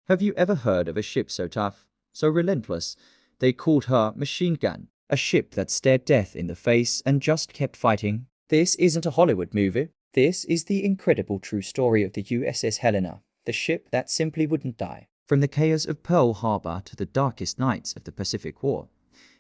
Have you ever heard of a ship so tough, so relentless, they called her Machine Gun? A ship that stared death in the face and just kept fighting. This isn't a Hollywood movie. This is the incredible true story of the USS Helena, the ship that simply wouldn't die. From the chaos of Pearl Harbor to the darkest nights of the Pacific War,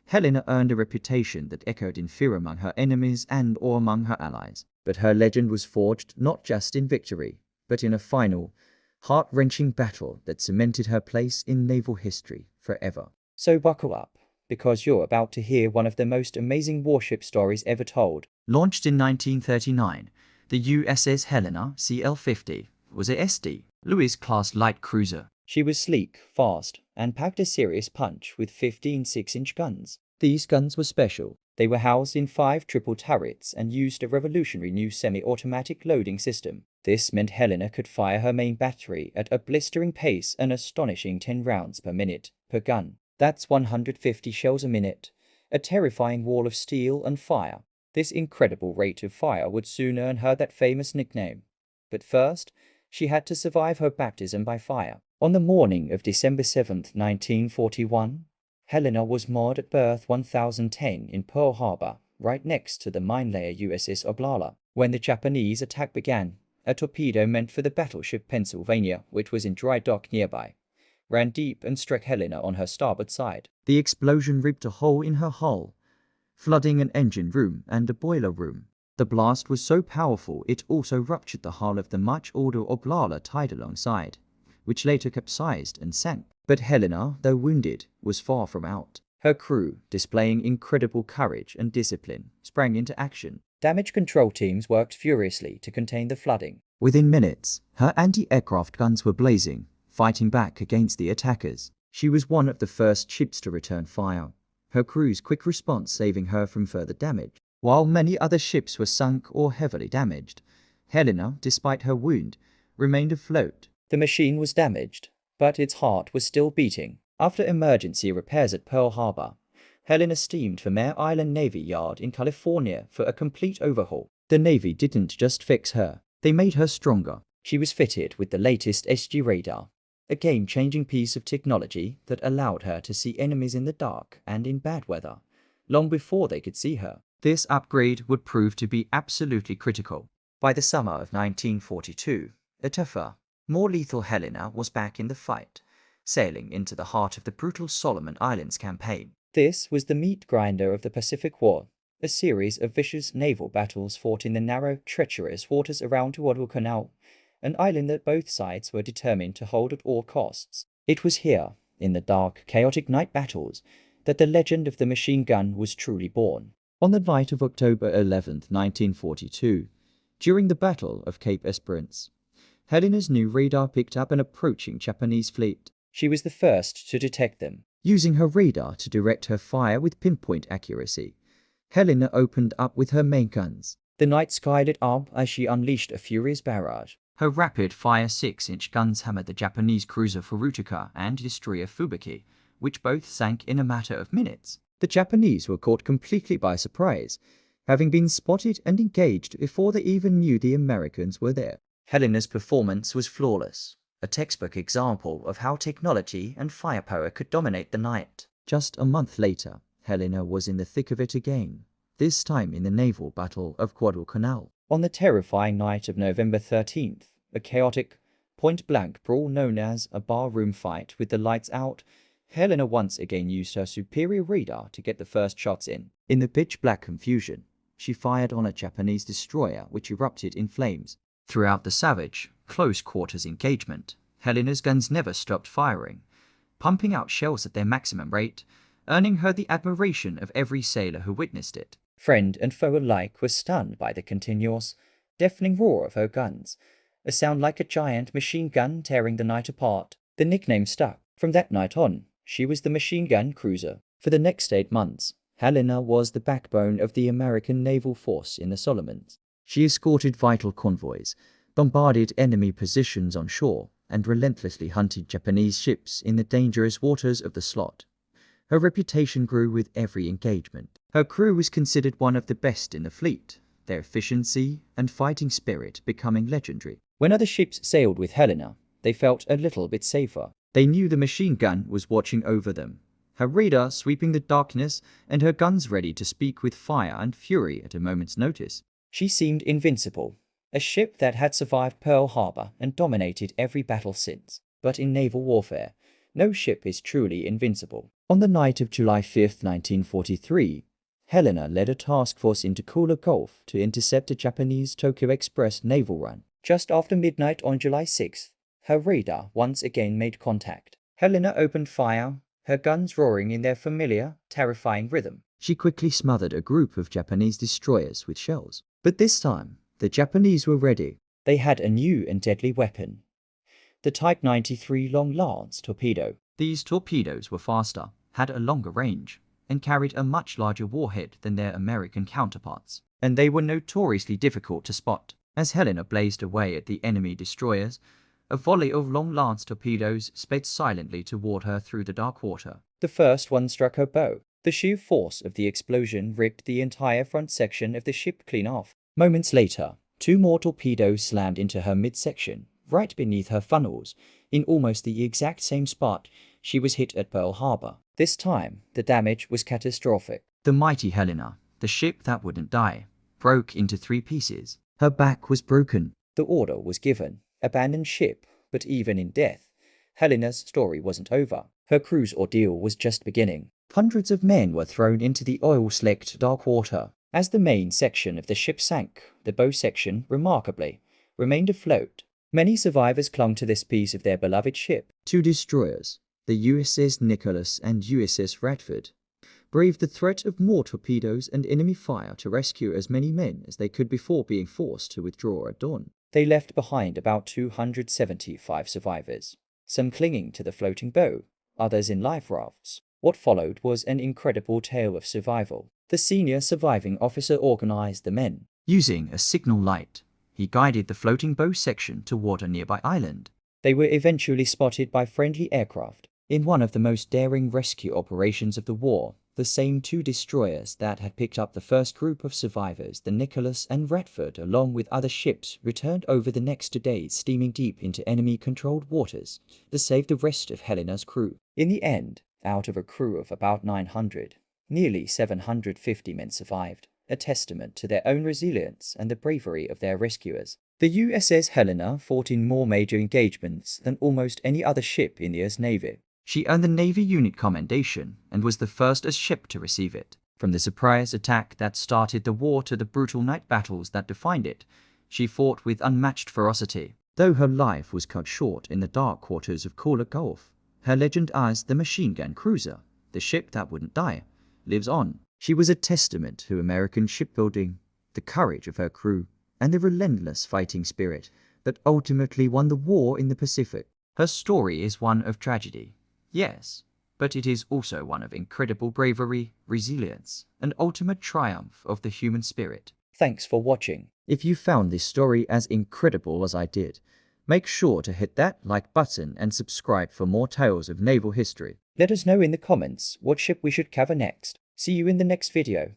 Helena earned a reputation that echoed in fear among her enemies and or among her allies. But her legend was forged not just in victory, but in a final, heart-wrenching battle that cemented her place in naval history forever. So buckle up, because you're about to hear one of the most amazing warship stories ever told. Launched in 1939, the USS Helena CL-50 was a SD Lewis-class light cruiser. She was sleek, fast, and packed a serious punch with 15 6-inch guns. These guns were special. They were housed in 5 triple turrets and used a revolutionary new semi-automatic loading system. This meant Helena could fire her main battery at a blistering pace, an astonishing 10 rounds per minute per gun. That's 150 shells a minute, a terrifying wall of steel and fire. This incredible rate of fire would soon earn her that famous nickname. But first, she had to survive her baptism by fire. On the morning of December 7, 1941, Helena was moored at berth 1010 in Pearl Harbor, right next to the mine-layer USS Oglala. When the Japanese attack began, a torpedo meant for the battleship Pennsylvania, which was in dry dock nearby, ran deep and struck Helena on her starboard side. The explosion ripped a hole in her hull, flooding an engine room and a boiler room. The blast was so powerful it also ruptured the hull of the much older Oglala tied alongside, which later capsized and sank. But Helena, though wounded, was far from out. Her crew, displaying incredible courage and discipline, sprang into action. Damage control teams worked furiously to contain the flooding. Within minutes, her anti-aircraft guns were blazing, fighting back against the attackers. She was one of the first ships to return fire, her crew's quick response saving her from further damage. While many other ships were sunk or heavily damaged, Helena, despite her wound, remained afloat. The machine was damaged, but its heart was still beating. After emergency repairs at Pearl Harbor, Helena steamed for Mare Island Navy Yard in California for a complete overhaul. The Navy didn't just fix her, they made her stronger. She was fitted with the latest SG radar, a game-changing piece of technology that allowed her to see enemies in the dark and in bad weather, long before they could see her. This upgrade would prove to be absolutely critical. By the summer of 1942, a tougher, more lethal Helena was back in the fight, sailing into the heart of the brutal Solomon Islands campaign. This was the meat grinder of the Pacific War, a series of vicious naval battles fought in the narrow, treacherous waters around Guadalcanal, an island that both sides were determined to hold at all costs. It was here, in the dark, chaotic night battles, that the legend of the machine gun was truly born. On the night of October 11, 1942, during the Battle of Cape Esperance, Helena's new radar picked up an approaching Japanese fleet. She was the first to detect them. Using her radar to direct her fire with pinpoint accuracy, Helena opened up with her main guns. The night sky lit up as she unleashed a furious barrage. Her rapid-fire 6-inch guns hammered the Japanese cruiser Furuta and destroyer Fubuki, which both sank in a matter of minutes. The Japanese were caught completely by surprise, having been spotted and engaged before they even knew the Americans were there. Helena's performance was flawless, a textbook example of how technology and firepower could dominate the night. Just a month later, Helena was in the thick of it again, this time in the naval battle of Guadalcanal. On the terrifying night of November 13th, a chaotic, point-blank brawl known as a barroom fight with the lights out, Helena once again used her superior radar to get the first shots in. In the pitch-black confusion, she fired on a Japanese destroyer which erupted in flames. Throughout the savage, close-quarters engagement, Helena's guns never stopped firing, pumping out shells at their maximum rate, earning her the admiration of every sailor who witnessed it. Friend and foe alike were stunned by the continuous, deafening roar of her guns, a sound like a giant machine gun tearing the night apart. The nickname stuck. From that night on, she was the machine gun cruiser. For the next 8 months, Helena was the backbone of the American naval force in the Solomons. She escorted vital convoys, bombarded enemy positions on shore, and relentlessly hunted Japanese ships in the dangerous waters of the slot. Her reputation grew with every engagement. Her crew was considered one of the best in the fleet, their efficiency and fighting spirit becoming legendary. When other ships sailed with Helena, they felt a little bit safer. They knew the machine gun was watching over them, her radar sweeping the darkness and her guns ready to speak with fire and fury at a moment's notice. She seemed invincible, a ship that had survived Pearl Harbor and dominated every battle since. But in naval warfare, no ship is truly invincible. On the night of July 5, 1943, Helena led a task force into Kula Gulf to intercept a Japanese Tokyo Express naval run. Just after midnight on July 6th, her radar once again made contact. Helena opened fire, her guns roaring in their familiar, terrifying rhythm. She quickly smothered a group of Japanese destroyers with shells. But this time, the Japanese were ready. They had a new and deadly weapon, the Type 93 Long Lance torpedo. These torpedoes were faster, had a longer range, and carried a much larger warhead than their American counterparts. And they were notoriously difficult to spot. As Helena blazed away at the enemy destroyers, a volley of Long Lance torpedoes sped silently toward her through the dark water. The first one struck her bow. The sheer force of the explosion ripped the entire front section of the ship clean off. Moments later, 2 more torpedoes slammed into her midsection, right beneath her funnels, in almost the exact same spot she was hit at Pearl Harbor. This time, the damage was catastrophic. The mighty Helena, the ship that wouldn't die, broke into 3 pieces. Her back was broken. The order was given, abandon ship, but even in death, Helena's story wasn't over. Her crew's ordeal was just beginning. Hundreds of men were thrown into the oil-slicked dark water. As the main section of the ship sank, the bow section, remarkably, remained afloat. Many survivors clung to this piece of their beloved ship. 2 destroyers, the USS Nicholas and USS Radford, braved the threat of more torpedoes and enemy fire to rescue as many men as they could before being forced to withdraw at dawn. They left behind about 275 survivors, some clinging to the floating bow, others in life rafts. What followed was an incredible tale of survival. The senior surviving officer organized the men. Using a signal light, he guided the floating bow section toward a nearby island. They were eventually spotted by friendly aircraft. In one of the most daring rescue operations of the war, the same 2 destroyers that had picked up the first group of survivors, the Nicholas and Radford, along with other ships, returned over the next 2 days, steaming deep into enemy-controlled waters to save the rest of Helena's crew. In the end, out of a crew of about 900, nearly 750 men survived, a testament to their own resilience and the bravery of their rescuers. The USS Helena fought in more major engagements than almost any other ship in the US Navy. She earned the Navy Unit Commendation and was the first ship to receive it. From the surprise attack that started the war to the brutal night battles that defined it, she fought with unmatched ferocity. Though her life was cut short in the dark quarters of Kula Gulf, her legend as the machine gun cruiser, the ship that wouldn't die, lives on. She was a testament to American shipbuilding, the courage of her crew, and the relentless fighting spirit that ultimately won the war in the Pacific. Her story is one of tragedy, yes, but it is also one of incredible bravery, resilience, and ultimate triumph of the human spirit. Thanks for watching. If you found this story as incredible as I did, make sure to hit that like button and subscribe for more tales of naval history. Let us know in the comments what ship we should cover next. See you in the next video.